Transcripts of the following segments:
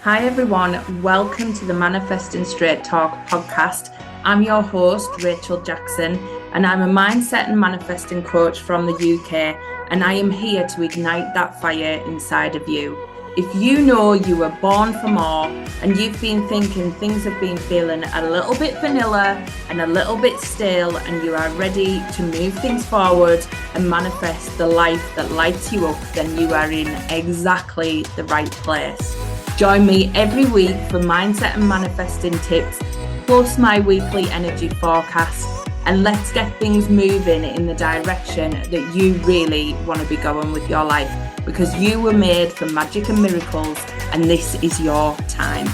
Hi everyone, welcome to the Manifesting Straight Talk podcast. I'm your host, Rachel Jackson, and I'm a mindset and manifesting coach from the UK, and I am here to ignite that fire inside of you. If you know you were born for more and you've been thinking things have been feeling a little bit vanilla and a little bit stale, and you are ready to move things forward and manifest the life that lights you up, then you are in exactly the right place. Join me every week for mindset and manifesting tips, plus my weekly energy forecast, and let's get things moving in the direction that you really want to be going with your life, because you were made for magic and miracles, and this is your time.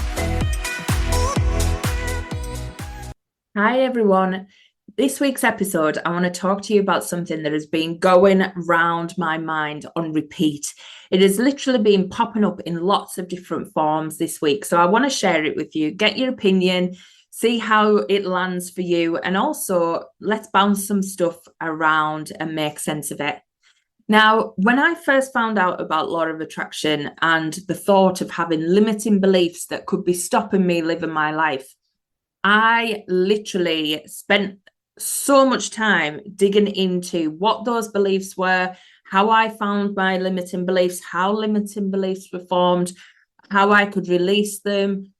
Hi everyone. This week's episode, I want to talk to you about something that has been going round my mind on repeat. It has literally been popping up in lots of different forms this week. So I want to share it with you, get your opinion, see how it lands for you, and also let's bounce some stuff around and make sense of it. Now, when I first found out about law of attraction and the thought of having limiting beliefs that could be stopping me living my life, I literally spent so much time digging into what those beliefs were, how I found my limiting beliefs, how limiting beliefs were formed, how I could release them,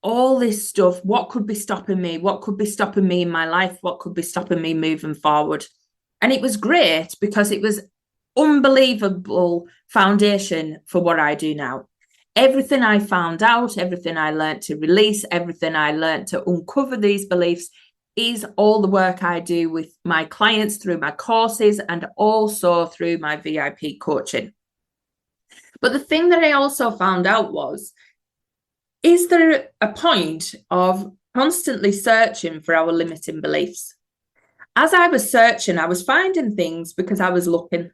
all this stuff. What could be stopping me? What could be stopping me in my life? What could be stopping me moving forward? And it was great because it was unbelievable foundation for what I do now. Everything I found out, everything I learned to release, everything I learned to uncover these beliefs is all the work I do with my clients through my courses and also through my VIP coaching. But the thing that I also found out was, is there a point of constantly searching for our limiting beliefs? As I was searching, I was finding things because I was looking.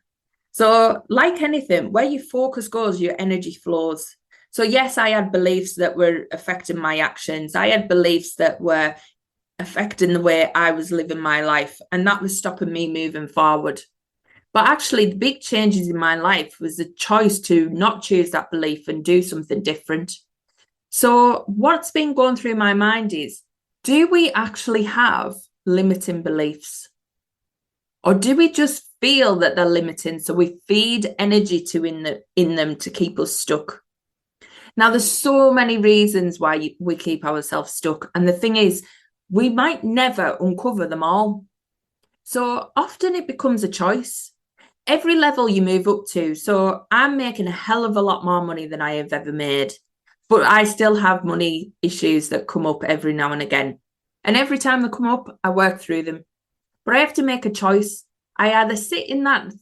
So like anything, where your focus goes, your energy flows. So yes, I had beliefs that were affecting my actions. I had beliefs that were affecting the way I was living my life, and that was stopping me moving forward. But actually, the big changes in my life was the choice to not choose that belief and do something different. So what's been going through my mind is, do we actually have limiting beliefs? Or do we just feel that they're limiting, so we feed energy in them to keep us stuck? Now, there's so many reasons why we keep ourselves stuck. And the thing is, we might never uncover them all. So often it becomes a choice. Every level you move up to. So I'm making a hell of a lot more money than I have ever made, but I still have money issues that come up every now and again. And every time they come up, I work through them. But I have to make a choice. I either sit in that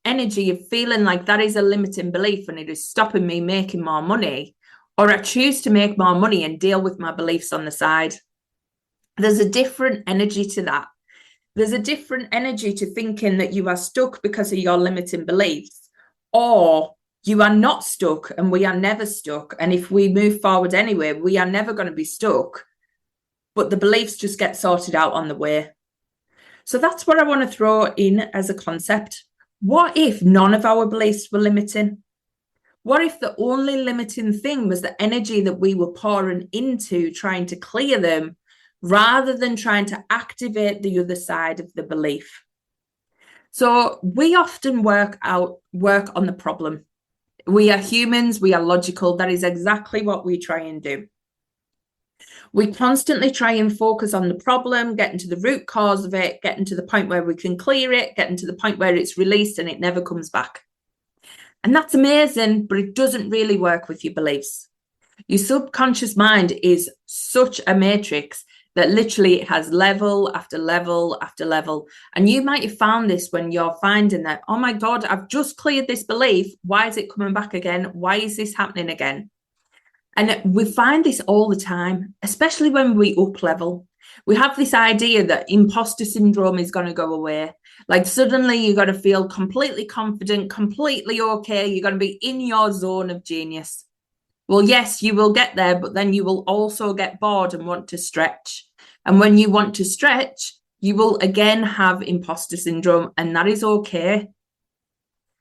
energy of feeling like that is a limiting belief and it is stopping me making more money, or I choose to make more money and deal with my beliefs on the side. There's a different energy to that. There's a different energy to thinking that you are stuck because of your limiting beliefs, or you are not stuck and we are never stuck. And if we move forward anyway, we are never going to be stuck, but the beliefs just get sorted out on the way. So that's what I want to throw in as a concept. What if none of our beliefs were limiting? What if the only limiting thing was the energy that we were pouring into trying to clear them, rather than trying to activate the other side of the belief? So we often work on the problem. We are humans, we are logical. That is exactly what we try and do. We constantly try and focus on the problem, getting to the root cause of it, getting to the point where we can clear it, getting to the point where it's released and it never comes back. And that's amazing, but it doesn't really work with your beliefs. Your subconscious mind is such a matrix that literally it has level after level after level. And you might have found this when you're finding that, oh my God, I've just cleared this belief. Why is it coming back again? Why is this happening again? And we find this all the time, especially when we up level. We have this idea that imposter syndrome is going to go away. Like suddenly you're going to feel completely confident, completely okay. You're going to be in your zone of genius. Well, yes, you will get there, but then you will also get bored and want to stretch. And when you want to stretch, you will again have imposter syndrome, and that is okay.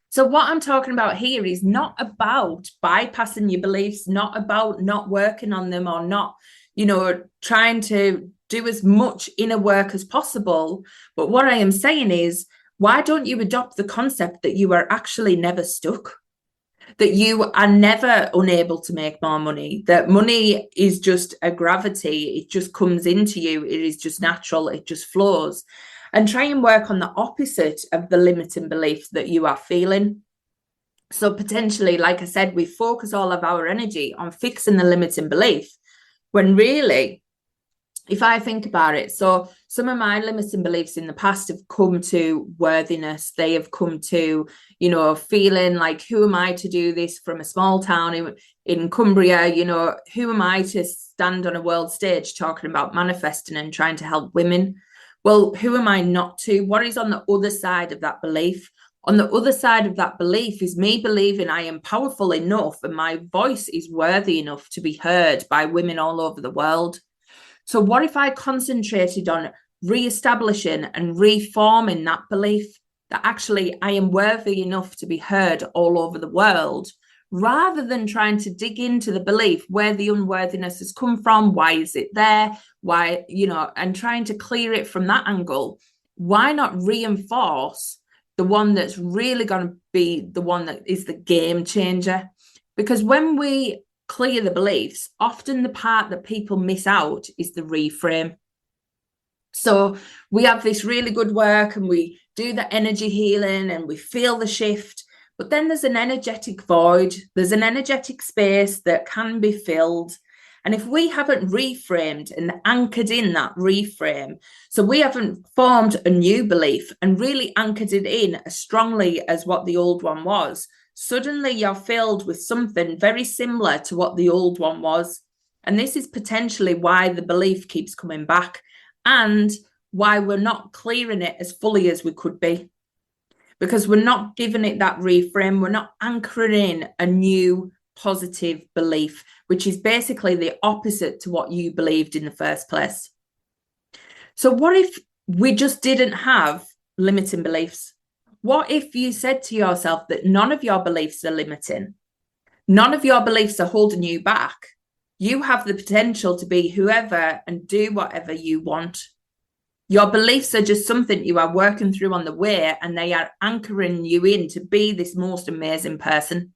So what I'm talking about here is not about bypassing your beliefs, not about not working on them or not, trying to do as much inner work as possible. But what I am saying is, why don't you adopt the concept that you are actually never stuck? That you are never unable to make more money, that money is just a gravity, it just comes into you, it is just natural, it just flows. And try and work on the opposite of the limiting belief that you are feeling. So potentially, like I said, we focus all of our energy on fixing the limiting belief, when really, if I think about it, so some of my limiting beliefs in the past have come to worthiness. They have come to, feeling like, who am I to do this from a small town in Cumbria? Who am I to stand on a world stage talking about manifesting and trying to help women? Well, who am I not to? What is on the other side of that belief? On the other side of that belief is me believing I am powerful enough and my voice is worthy enough to be heard by women all over the world. So what if I concentrated on re-establishing and reforming that belief that actually I am worthy enough to be heard all over the world, rather than trying to dig into the belief where the unworthiness has come from, why is it there, why, and trying to clear it from that angle? Why not reinforce the one that's really going to be the one that is the game changer? Because when we clear the beliefs, often the part that people miss out is the reframe. So we have this really good work and we do the energy healing and we feel the shift, but then there's an energetic void, there's an energetic space that can be filled. And if we haven't reframed and anchored in that reframe, so we haven't formed a new belief and really anchored it in as strongly as what the old one was, suddenly you're filled with something very similar to what the old one was. And this is potentially why the belief keeps coming back and why we're not clearing it as fully as we could be. Because we're not giving it that reframe, we're not anchoring in a new positive belief, which is basically the opposite to what you believed in the first place. So what if we just didn't have limiting beliefs? What if you said to yourself that none of your beliefs are limiting? None of your beliefs are holding you back. You have the potential to be whoever and do whatever you want. Your beliefs are just something you are working through on the way, and they are anchoring you in to be this most amazing person.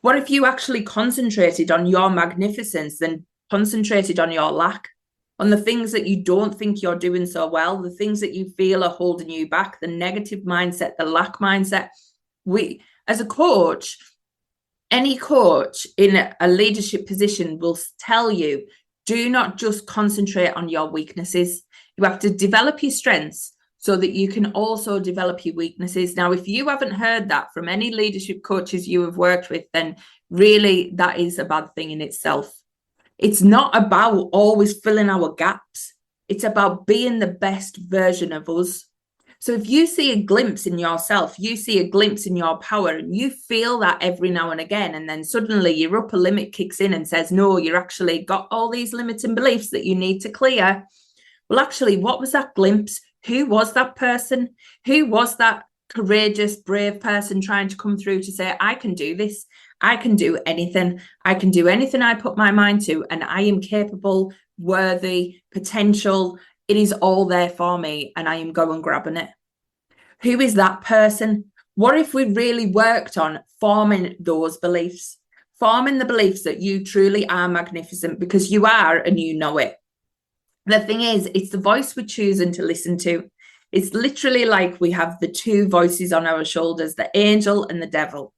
What if you actually concentrated on your magnificence than concentrated on your lack? On the things that you don't think you're doing so well, the things that you feel are holding you back, the negative mindset, the lack mindset. As a coach, any coach in a leadership position will tell you, do not just concentrate on your weaknesses. You have to develop your strengths so that you can also develop your weaknesses. Now, if you haven't heard that from any leadership coaches you have worked with, then really that is a bad thing in itself. It's not about always filling our gaps. It's about being the best version of us. So if you see a glimpse in yourself, you see a glimpse in your power, and you feel that every now and again, and then suddenly your upper limit kicks in and says, no, you're actually got all these limiting beliefs that you need to clear. Well, actually, what was that glimpse? Who was that person? Who was that courageous, brave person trying to come through to say, I can do this. I can do anything. I can do anything I put my mind to, and I am capable, worthy, potential. It is all there for me, and I am going grabbing it. Who is that person? What if we really worked on forming those beliefs, forming the beliefs that you truly are magnificent, because you are and you know it. The thing is, it's the voice we're choosing to listen to. It's literally like we have the two voices on our shoulders, the angel and the devil.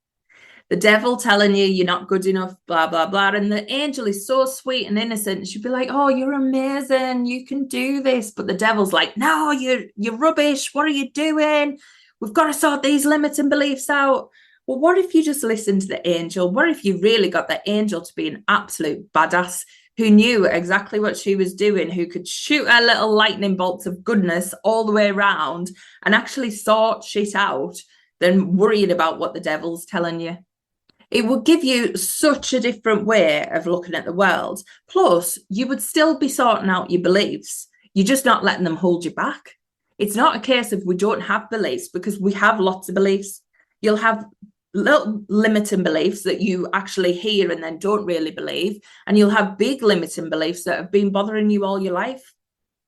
The devil telling you you're not good enough, blah, blah, blah. And the angel is so sweet and innocent. She'd be like, oh, you're amazing. You can do this. But the devil's like, no, you're rubbish. What are you doing? We've got to sort these limiting beliefs out. Well, what if you just listened to the angel? What if you really got the angel to be an absolute badass who knew exactly what she was doing, who could shoot her little lightning bolts of goodness all the way around and actually sort shit out than worrying about what the devil's telling you? It would give you such a different way of looking at the world. Plus, you would still be sorting out your beliefs. You're just not letting them hold you back. It's not a case of we don't have beliefs, because we have lots of beliefs. You'll have little limiting beliefs that you actually hear and then don't really believe. And you'll have big limiting beliefs that have been bothering you all your life.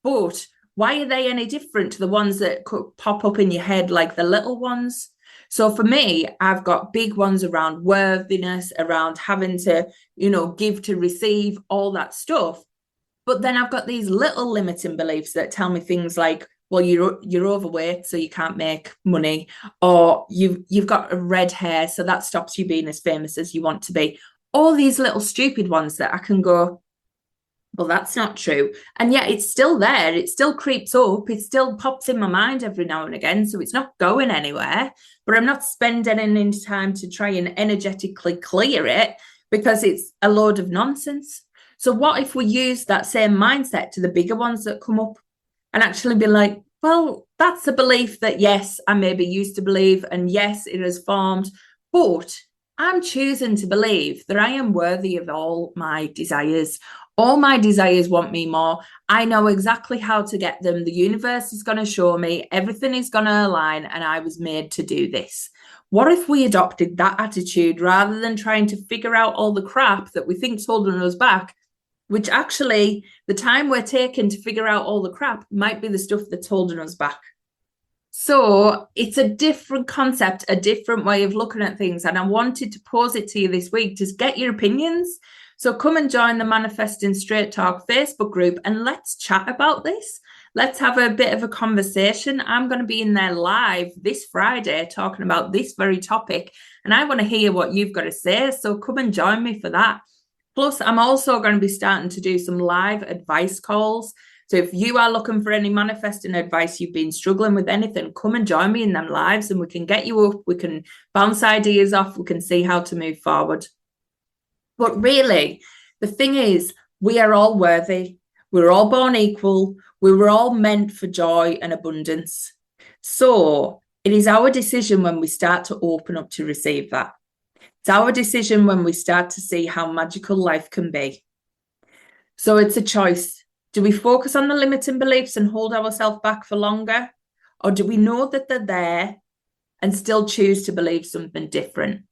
But why are they any different to the ones that could pop up in your head, like the little ones? So for me, I've got big ones around worthiness, around having to, give to receive, all that stuff. But then I've got these little limiting beliefs that tell me things like, well, you're overweight, so you can't make money, or you've got red hair, so that stops you being as famous as you want to be. All these little stupid ones that I can go, well, that's not true. And yet it's still there. It still creeps up. It still pops in my mind every now and again. So it's not going anywhere, but I'm not spending any time to try and energetically clear it because it's a load of nonsense. So what if we use that same mindset to the bigger ones that come up and actually be like, well, that's a belief that, yes, I maybe used to believe, and yes, it has formed, but I'm choosing to believe that I am worthy of all my desires. All my desires want me more. I know exactly how to get them. The universe is going to show me. Everything is going to align, and I was made to do this. What if we adopted that attitude rather than trying to figure out all the crap that we think's holding us back, which actually the time we're taking to figure out all the crap might be the stuff that's holding us back. So it's a different concept, a different way of looking at things. And I wanted to pose it to you this week to get your opinions. So come and join the Manifesting Straight Talk Facebook group and let's chat about this. Let's have a bit of a conversation. I'm going to be in there live this Friday talking about this very topic. And I want to hear what you've got to say. So come and join me for that. Plus, I'm also going to be starting to do some live advice calls. So if you are looking for any manifesting advice, you've been struggling with anything, come and join me in them lives and we can get you up. We can bounce ideas off. We can see how to move forward. But really, the thing is, we are all worthy. We're all born equal. We were all meant for joy and abundance. So it is our decision when we start to open up to receive that. It's our decision when we start to see how magical life can be. So it's a choice. Do we focus on the limiting beliefs and hold ourselves back for longer? Or do we know that they're there and still choose to believe something different?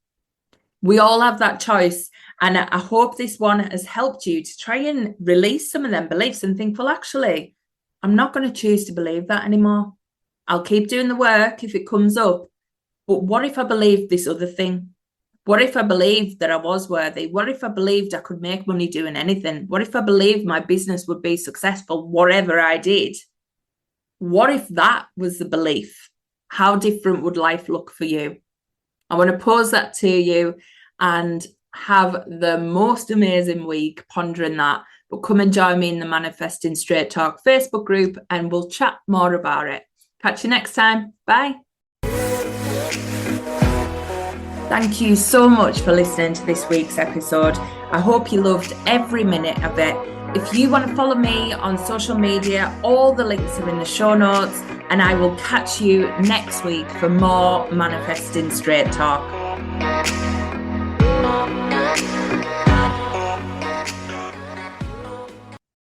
We all have that choice. And I hope this one has helped you to try and release some of them beliefs and think, well, actually, I'm not going to choose to believe that anymore. I'll keep doing the work if it comes up. But what if I believe this other thing? What if I believed that I was worthy? What if I believed I could make money doing anything? What if I believed my business would be successful, whatever I did? What if that was the belief? How different would life look for you? I want to pose that to you and have the most amazing week pondering that. But come and join me in the Manifesting Straight Talk Facebook group and we'll chat more about it. Catch you next time. Bye. Thank you so much for listening to this week's episode. I hope you loved every minute of it. If you want to follow me on social media, all the links are in the show notes, and I will catch you next week for more Manifesting Straight Talk.